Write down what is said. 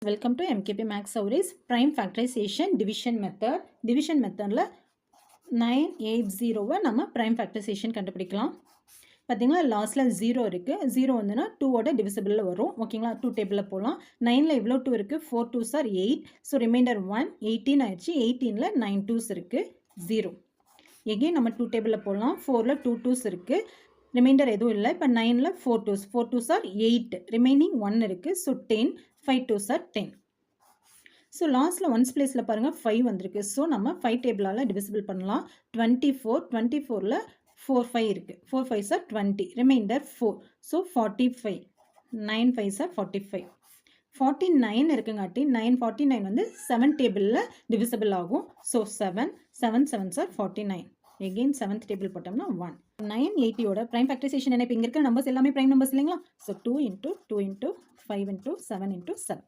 Welcome to MKP Max Saurys Prime Factorization Division Method. Division methodல 980 நம்ம Prime Factorization கண்டுபிடிக்கலாம். பார்த்தீங்களா லாஸ்ட்ல 0 இருக்கு. 0 வந்துனா 2 ஓட டிவிசிபிள்ல வரும். ஓகேங்களா 2 டேபிள்ல போலாம். 9ல எவ்வளோ 2 இருக்கு? 4 2s are 8. ஸோ ரிமைண்டர் 1 18 ஆயிடுச்சு. 18ல 9 2s இருக்கு 0. எகைன் நம்ம 2 டேபிள்ல போலாம். 4ல 2 2s இருக்கு. ரிமைண்டர் எதுவும் இல்லை. இப்போ 9ல 4 2s. 4 2s are 8. ரிமைனிங் 1 இருக்கு. ஸோ 10. 5 2s are 10. ஸோ லாஸ்ட்டில் ஒன்ஸ் பிளேஸில் பாருங்கள் 5 வந்திருக்கு. ஸோ நம்ம 5 டேபிளால் டிவிசிபிள் பண்ணலாம். 24 24ல் 4 5 இருக்குது. 4 5s are 20. Reminder 4. So 45. 9 5s are 45. 49 இருக்குங்காட்டி 949 வந்து 7 டேபிளில் டிவிசிபிள் ஆகும். So 7 7 7s are 49. Again 7th table போட்டோம்னா 1. 980யோட ப்ரைம் ஃபேக்டரைசேஷன் என்ன? இப்போ இங்கே இருக்கிற நம்பர்ஸ் எல்லாமே ப்ரைம் நம்பர்ஸ் இல்லைங்களா? So 2 into 2 into 5 into 7 into 7.